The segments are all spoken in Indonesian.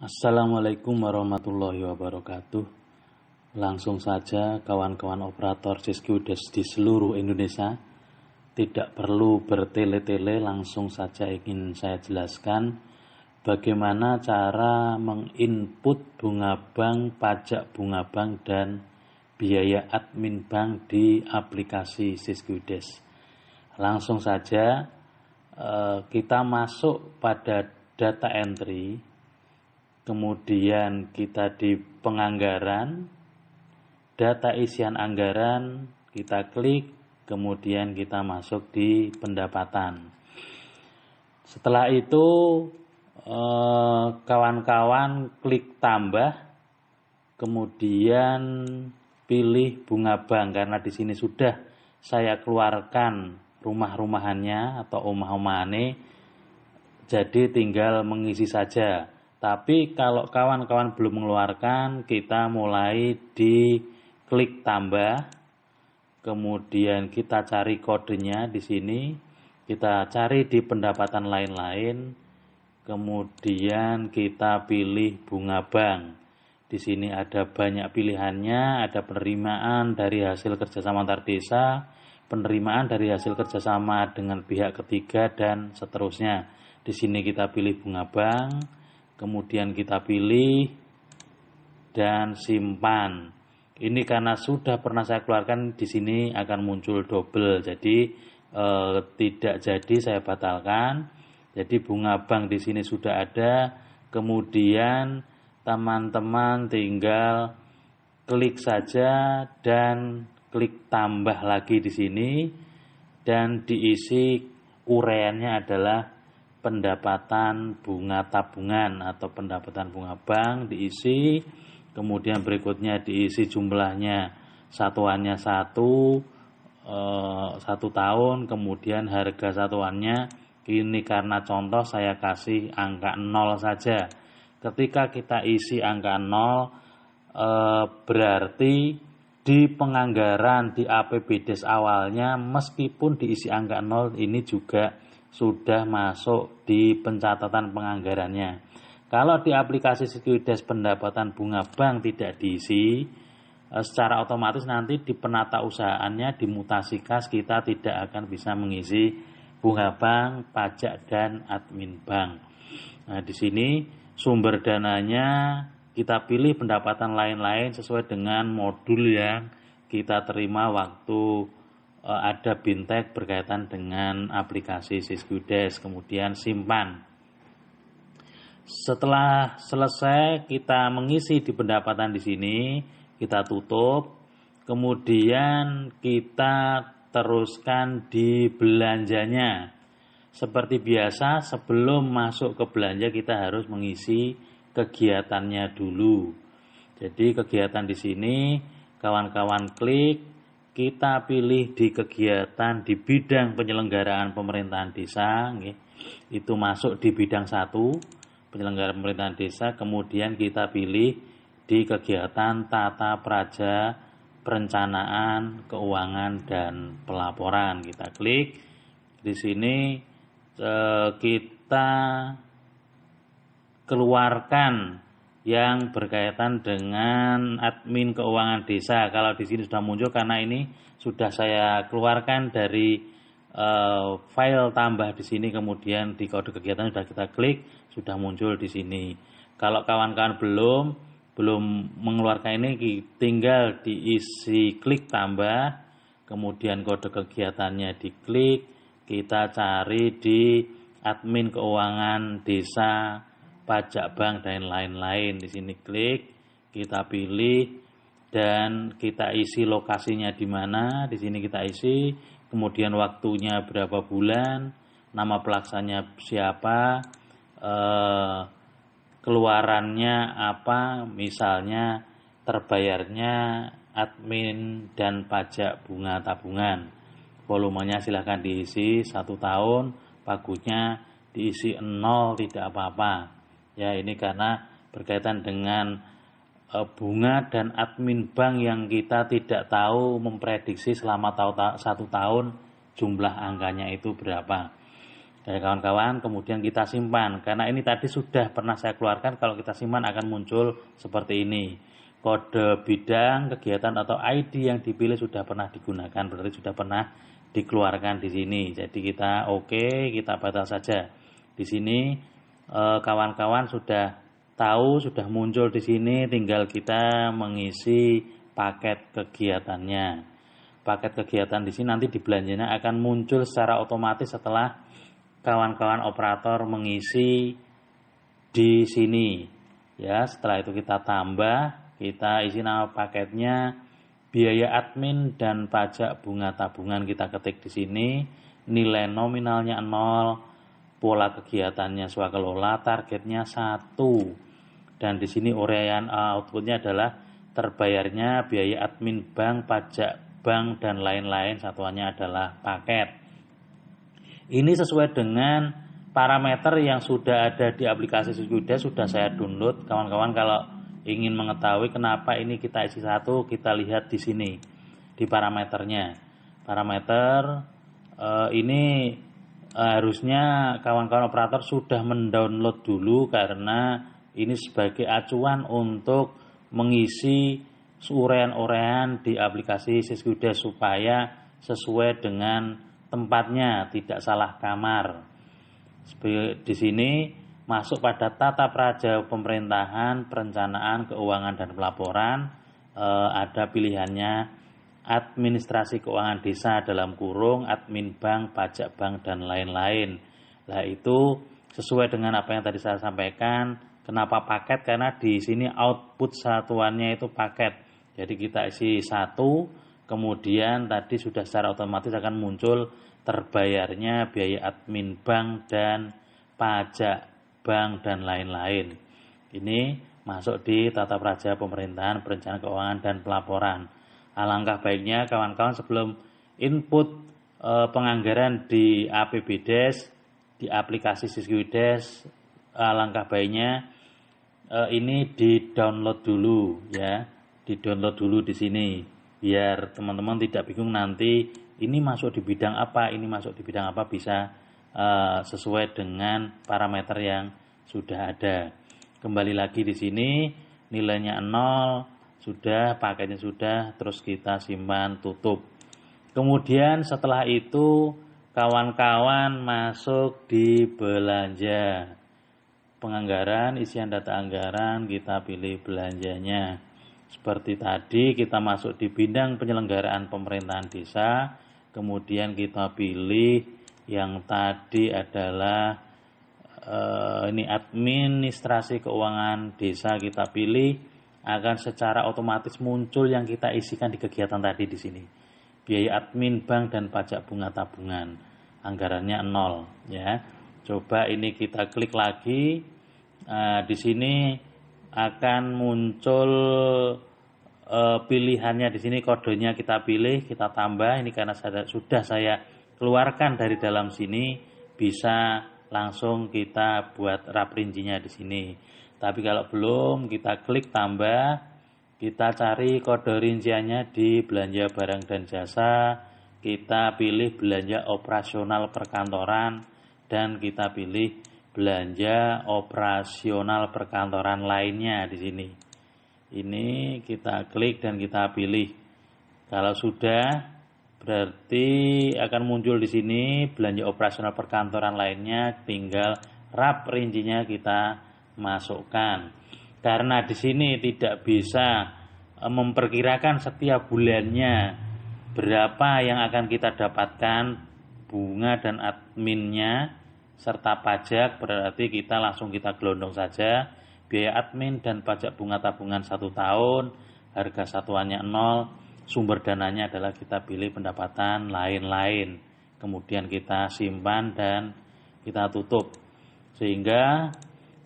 Assalamualaikum warahmatullahi wabarakatuh. Langsung saja kawan-kawan operator Siskudes di seluruh Indonesia, tidak perlu bertele-tele, langsung saja ingin saya jelaskan bagaimana cara menginput bunga bank, pajak bunga bank, dan biaya admin bank di aplikasi Siskudes. Langsung saja kita masuk pada data entry. Kemudian kita di penganggaran, data isian anggaran, kita klik, kemudian kita masuk di pendapatan. Setelah itu kawan-kawan klik tambah, kemudian pilih bunga bank karena di sini sudah saya keluarkan rumah-rumahannya atau omah-omahane, jadi tinggal mengisi saja. Tapi kalau kawan-kawan belum mengeluarkan, kita mulai di klik tambah, kemudian kita cari kodenya di sini, kita cari di pendapatan lain-lain, kemudian kita pilih bunga bank. Di sini ada banyak pilihannya, ada penerimaan dari hasil kerjasama antar desa, penerimaan dari hasil kerjasama dengan pihak ketiga, dan seterusnya. Di sini kita pilih bunga bank, kemudian kita pilih dan simpan. Ini karena sudah pernah saya keluarkan, di sini akan muncul double, jadi tidak jadi, saya batalkan. Jadi bunga bank di sini sudah ada, kemudian teman-teman tinggal klik saja dan klik tambah lagi di sini, dan diisi uraiannya adalah pendapatan bunga tabungan atau pendapatan bunga bank, diisi. Kemudian berikutnya diisi jumlahnya, satuannya satu tahun, kemudian harga satuannya. Ini karena contoh saya kasih angka 0 saja. Ketika kita isi angka 0, berarti di penganggaran di APBDes awalnya meskipun diisi angka 0, ini juga sudah masuk di pencatatan penganggarannya. Kalau di aplikasi Siskudes pendapatan bunga bank tidak diisi, secara otomatis nanti di penata usahaannya, di mutasi kas, kita tidak akan bisa mengisi bunga bank, pajak, dan admin bank. Nah, di sini sumber dananya kita pilih pendapatan lain-lain sesuai dengan modul yang kita terima waktu ada bintek berkaitan dengan aplikasi Siskudes, kemudian simpan. Setelah selesai kita mengisi di pendapatan di sini, kita tutup, kemudian kita teruskan di belanjanya. Seperti biasa, sebelum masuk ke belanja kita harus mengisi kegiatannya dulu. Jadi kegiatan di sini kawan-kawan klik, kita pilih di kegiatan di bidang penyelenggaraan pemerintahan desa, itu masuk di bidang 1, penyelenggaraan pemerintahan desa. Kemudian kita pilih di kegiatan tata praja, perencanaan, keuangan, dan pelaporan. Kita klik di sini, kita keluarkan yang berkaitan dengan admin keuangan desa. Kalau di sini sudah muncul karena ini sudah saya keluarkan dari file tambah di sini, kemudian di kode kegiatan sudah kita klik, sudah muncul di sini. Kalau kawan-kawan belum mengeluarkan ini, tinggal diisi klik tambah, kemudian kode kegiatannya diklik, kita cari di admin keuangan desa, pajak bank, dan lain-lain. Di sini klik, kita pilih, dan kita isi lokasinya di mana. Di sini kita isi, kemudian waktunya berapa bulan, nama pelaksananya siapa, keluarannya apa, misalnya terbayarnya admin dan pajak bunga tabungan. Volumenya silahkan diisi 1 tahun, pagutnya diisi 0, tidak apa-apa. Ya, ini karena berkaitan dengan bunga dan admin bank yang kita tidak tahu memprediksi selama 1 tahun jumlah angkanya itu berapa. dari kawan-kawan, kemudian kita simpan. Karena ini tadi sudah pernah saya keluarkan, kalau kita simpan akan muncul seperti ini. Kode bidang, kegiatan atau ID yang dipilih sudah pernah digunakan, berarti sudah pernah dikeluarkan di sini. Jadi kita oke, kita batal saja. Di sini kawan-kawan sudah tahu, sudah muncul di sini, tinggal kita mengisi paket kegiatannya. Paket kegiatan di sini nanti di belanjanya akan muncul secara otomatis setelah kawan-kawan operator mengisi di sini. Ya, setelah itu kita tambah, kita isi nama paketnya, biaya admin dan pajak bunga tabungan kita ketik di sini, nilai nominalnya 0, pola kegiatannya swakelola, targetnya 1. Dan di sini uraian outputnya adalah terbayarnya biaya admin bank, pajak bank dan lain-lain, satuannya adalah paket. Ini sesuai dengan parameter yang sudah ada di aplikasi Siskuida, sudah saya download. Kawan-kawan kalau ingin mengetahui kenapa ini kita isi 1, kita lihat di sini di parameternya. Parameter ini harusnya kawan-kawan operator sudah mendownload dulu, karena ini sebagai acuan untuk mengisi uraian-uraian di aplikasi Siskuida supaya sesuai dengan tempatnya, tidak salah kamar. Di sini masuk pada tata praja pemerintahan, perencanaan, keuangan dan pelaporan, ada pilihannya administrasi keuangan desa dalam kurung, admin bank, pajak bank dan lain-lain. Nah, itu sesuai dengan apa yang tadi saya sampaikan. Kenapa paket? Karena di sini output satuannya itu paket. Jadi kita isi 1, kemudian tadi sudah secara otomatis akan muncul terbayarnya biaya admin bank dan pajak bank dan lain-lain. Ini masuk di tata praja pemerintahan, perencanaan keuangan dan pelaporan. Alangkah baiknya kawan-kawan sebelum input penganggaran di APBDes, di aplikasi Siskuides, alangkah baiknya ini di-download dulu ya, di-download dulu di sini biar teman-teman tidak bingung nanti ini masuk di bidang apa, ini masuk di bidang apa, bisa sesuai dengan parameter yang sudah ada. Kembali lagi di sini, nilainya 0, sudah, paketnya sudah, terus kita simpan, tutup. Kemudian setelah itu kawan-kawan masuk di belanja. Penganggaran, isian data anggaran, kita pilih belanjanya. Seperti tadi kita masuk di bidang penyelenggaraan pemerintahan desa, kemudian kita pilih yang tadi adalah ini administrasi keuangan desa, kita pilih, akan secara otomatis muncul yang kita isikan di kegiatan tadi di sini. Biaya admin bank dan pajak bunga tabungan, anggarannya 0 ya. Coba ini kita klik lagi, di sini akan muncul pilihannya di sini, kodenya kita pilih, kita tambah. Ini karena sudah saya keluarkan dari dalam sini, bisa langsung kita buat rap rincinya di sini. Tapi kalau belum, kita klik tambah, kita cari kode rinciannya di belanja barang dan jasa, kita pilih belanja operasional perkantoran, dan kita pilih belanja operasional perkantoran lainnya di sini. Ini kita klik dan kita pilih. Kalau sudah, berarti akan muncul di sini belanja operasional perkantoran lainnya, tinggal rap rincinya kita masukkan. Karena di sini tidak bisa memperkirakan setiap bulannya berapa yang akan kita dapatkan bunga dan adminnya serta pajak, berarti kita langsung kita gelondong saja biaya admin dan pajak bunga tabungan 1 tahun, harga satuannya 0. Sumber dananya adalah kita pilih pendapatan lain-lain. Kemudian kita simpan dan kita tutup. Sehingga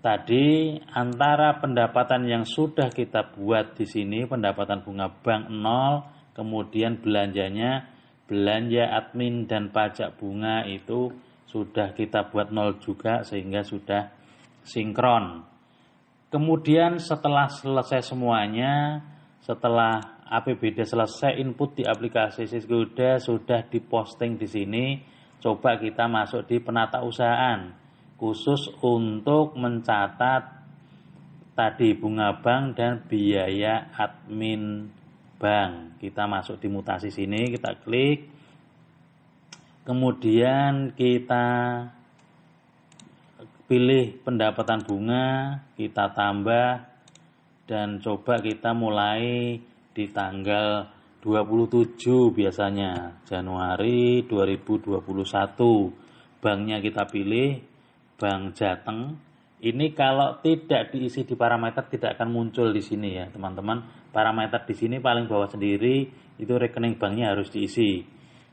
tadi antara pendapatan yang sudah kita buat di sini, pendapatan bunga bank 0, kemudian belanjanya, belanja admin dan pajak bunga itu sudah kita buat 0 juga, sehingga sudah sinkron. Kemudian setelah selesai semuanya, setelah APBD selesai, input di aplikasi Siskuida sudah diposting di sini, Coba kita masuk di penata usahaan, khusus untuk mencatat tadi bunga bank dan biaya admin bank. Kita masuk di mutasi sini, kita klik. Kemudian kita pilih pendapatan bunga, kita tambah, dan coba kita mulai di tanggal 27 biasanya, Januari 2021. Banknya kita pilih, Bank Jateng. Ini kalau tidak diisi di parameter tidak akan muncul di sini ya teman-teman. Parameter di sini paling bawah sendiri itu rekening banknya harus diisi,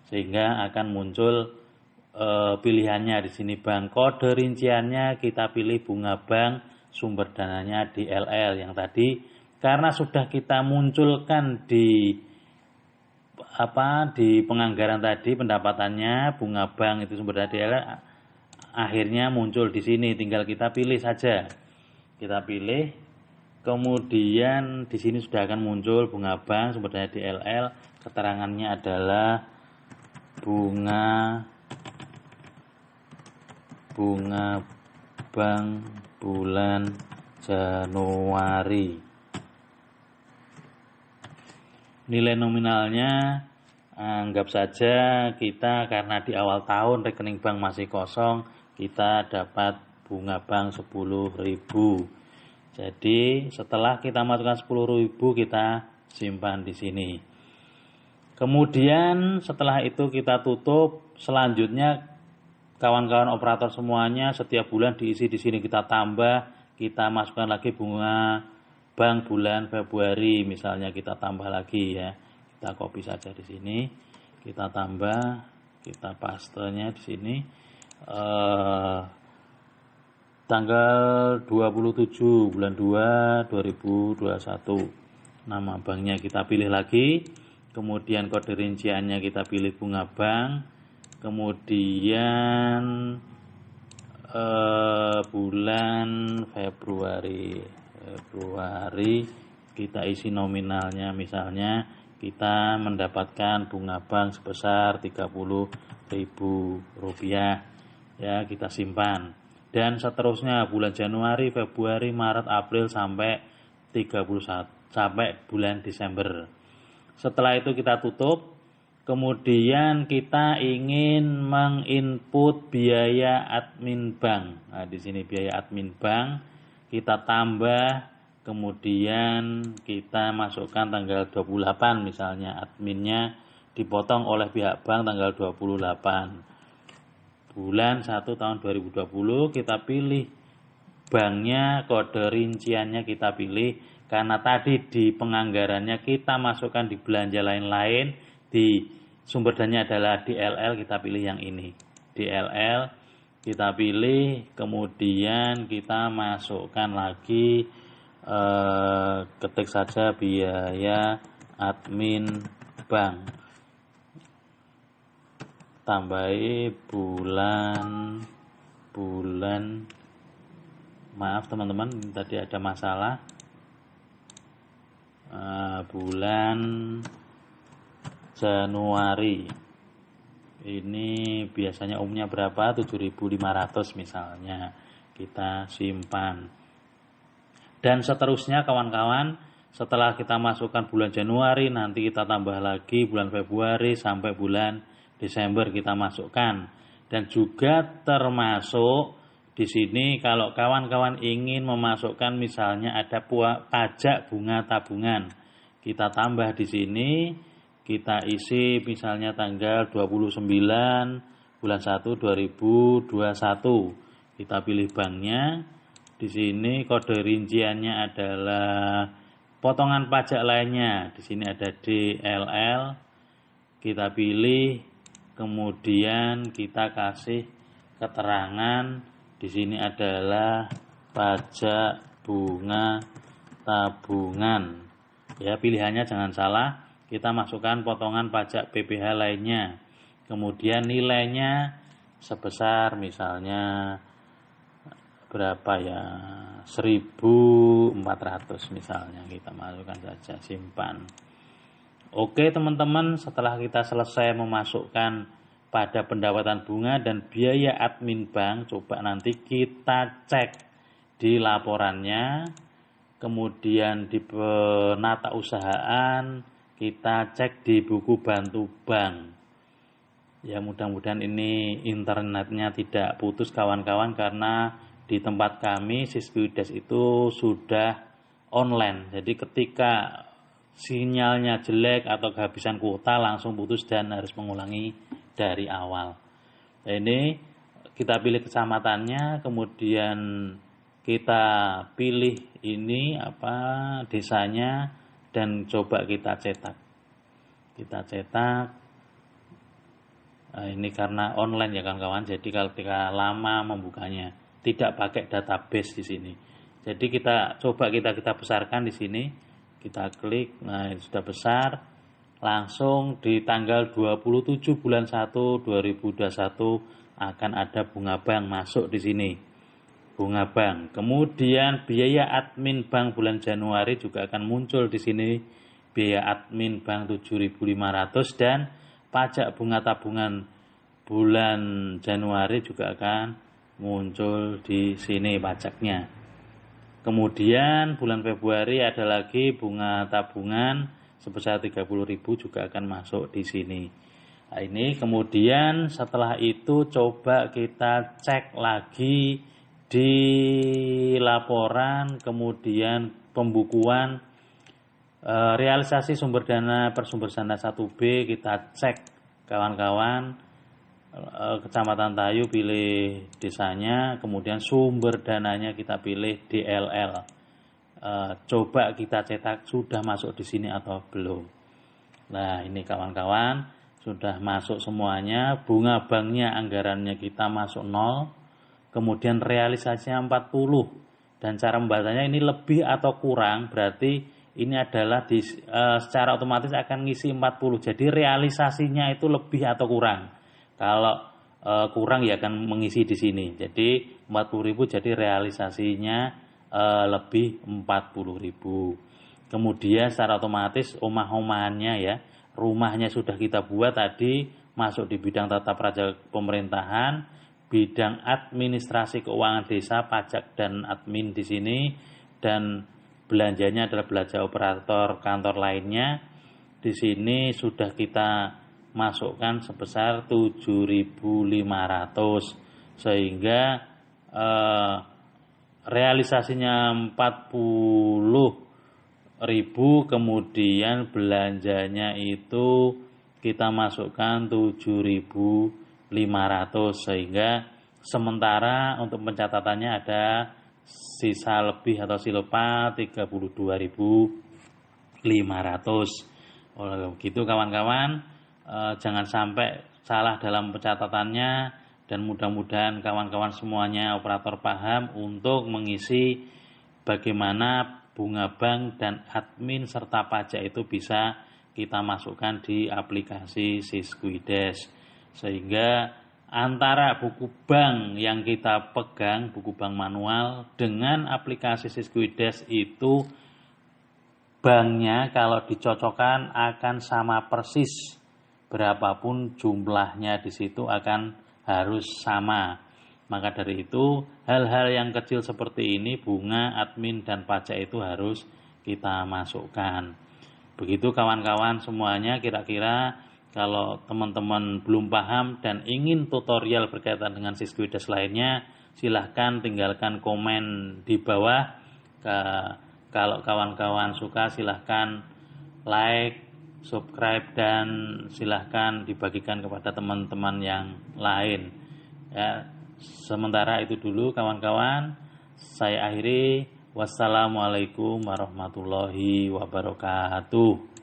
sehingga akan muncul pilihannya di sini bank. Kode rinciannya kita pilih bunga bank, sumber dananya DLL yang tadi, karena sudah kita munculkan di penganggaran tadi pendapatannya bunga bank itu sumber dana DLL, akhirnya muncul di sini, tinggal kita pilih saja. Kita pilih, kemudian di sini sudah akan muncul bunga bank sumber dana DLL, keterangannya adalah bunga bank bulan Januari. Nilai nominalnya anggap saja kita, karena di awal tahun rekening bank masih kosong, kita dapat bunga bank 10.000. Jadi setelah kita masukkan 10.000 kita simpan di sini. Kemudian setelah itu kita tutup. Selanjutnya kawan-kawan operator semuanya setiap bulan diisi di sini, kita tambah, kita masukkan lagi bunga bank bulan Februari misalnya, kita tambah lagi ya. Kita copy saja di sini, kita tambah, kita pastenya di sini. Tanggal 27 bulan 2 2021. Nama banknya kita pilih lagi, kemudian kode rinciannya kita pilih bunga bank, kemudian bulan Februari kita isi nominalnya, misalnya kita mendapatkan bunga bank sebesar Rp30.000 ya, kita simpan. Dan seterusnya bulan Januari, Februari, Maret, April sampai 31 sampai bulan Desember. Setelah itu kita tutup. Kemudian kita ingin menginput biaya admin bank. Nah, di sini biaya admin bank kita tambah, kemudian kita masukkan tanggal 28 misalnya, adminnya dipotong oleh pihak bank tanggal 28. Bulan 1 tahun 2020 kita pilih banknya, kode rinciannya kita pilih, karena tadi di penganggarannya kita masukkan di belanja lain-lain, di sumber dananya adalah DLL, kita pilih yang ini, DLL kita pilih, kemudian kita masukkan lagi, ketik saja biaya admin bank, tambahi bulan, maaf teman-teman tadi ada masalah, bulan Januari. Ini biasanya umumnya berapa? 7.500 misalnya, kita simpan. Dan seterusnya kawan-kawan, setelah kita masukkan bulan Januari, nanti kita tambah lagi bulan Februari sampai bulan Desember kita masukkan. Dan juga termasuk di sini kalau kawan-kawan ingin memasukkan misalnya ada pajak bunga tabungan, kita tambah di sini. Kita isi misalnya tanggal 29 bulan 1 2021. Kita pilih banknya. Di sini kode rinciannya adalah potongan pajak lainnya. Di sini ada DLL. Kita pilih, kemudian kita kasih keterangan. Di sini adalah pajak bunga tabungan. Ya, pilihannya jangan salah. Kita masukkan potongan pajak PPh lainnya, kemudian nilainya sebesar misalnya berapa ya, 1.400 misalnya, kita masukkan saja, simpan. Oke teman-teman, setelah kita selesai memasukkan pada pendapatan bunga dan biaya admin bank, coba nanti kita cek di laporannya, kemudian di penata usahaan, kita cek di buku bantu bank. Ya, mudah-mudahan ini internetnya tidak putus kawan-kawan, karena di tempat kami Siskuides itu sudah online. Jadi ketika sinyalnya jelek atau kehabisan kuota langsung putus dan harus mengulangi dari awal. Nah, ini kita pilih kecamatannya, kemudian kita pilih ini desanya, dan coba kita cetak. Nah, ini karena online ya kawan-kawan, jadi kalau kita lama membukanya, tidak pakai database di sini. Jadi kita besarkan di sini, kita klik, nah ini sudah besar. Langsung di tanggal 27 bulan 1 2021 akan ada bunga bank masuk di sini. Bunga bank. Kemudian biaya admin bank bulan Januari juga akan muncul di sini. Biaya admin bank 7.500 dan pajak bunga tabungan bulan Januari juga akan muncul di sini pajaknya. Kemudian bulan Februari ada lagi bunga tabungan sebesar 30.000 juga akan masuk di sini. Nah, ini kemudian setelah itu coba kita cek lagi di laporan, kemudian pembukuan realisasi sumber dana per sumber dana 1B, kita cek kawan-kawan, Kecamatan Tayu pilih desanya, kemudian sumber dananya kita pilih DLL. Coba kita cetak sudah masuk di sini atau belum. Nah, ini kawan-kawan sudah masuk semuanya. Bunga banknya, anggarannya kita masuk 0, kemudian realisasinya 40, dan cara membacanya ini lebih atau kurang, berarti ini adalah secara otomatis akan ngisi 40. Jadi realisasinya itu lebih atau kurang. Kalau kurang ya akan mengisi di sini. Jadi 40.000, jadi realisasinya lebih 40.000. Kemudian secara otomatis omah-omahannya ya, rumahnya sudah kita buat tadi, masuk di bidang tata praja pemerintahan, bidang administrasi keuangan desa, pajak dan admin di sini, dan belanjanya adalah belanja operator kantor lainnya. Di sini sudah kita masukkan sebesar 7.500, sehingga realisasinya 40.000, kemudian belanjanya itu kita masukkan 7.500, sehingga sementara untuk pencatatannya ada sisa lebih atau silopa 32.500. Oleh begitu kawan-kawan, jangan sampai salah dalam pencatatannya, dan mudah-mudahan kawan-kawan semuanya operator paham untuk mengisi bagaimana bunga bank dan admin serta pajak itu bisa kita masukkan di aplikasi Siskuides, sehingga antara buku bank yang kita pegang, buku bank manual, dengan aplikasi Siskuides itu banknya kalau dicocokkan akan sama persis, berapapun jumlahnya di situ akan harus sama. Maka dari itu hal-hal yang kecil seperti ini, bunga, admin, dan pajak itu harus kita masukkan. Begitu kawan-kawan semuanya. Kira-kira kalau teman-teman belum paham dan ingin tutorial berkaitan dengan Siskuides lainnya, silahkan tinggalkan komen di bawah. Kalau kawan-kawan suka silahkan like, subscribe, dan silahkan dibagikan kepada teman-teman yang lain ya. Sementara itu dulu kawan-kawan, saya akhiri. Wassalamualaikum warahmatullahi wabarakatuh.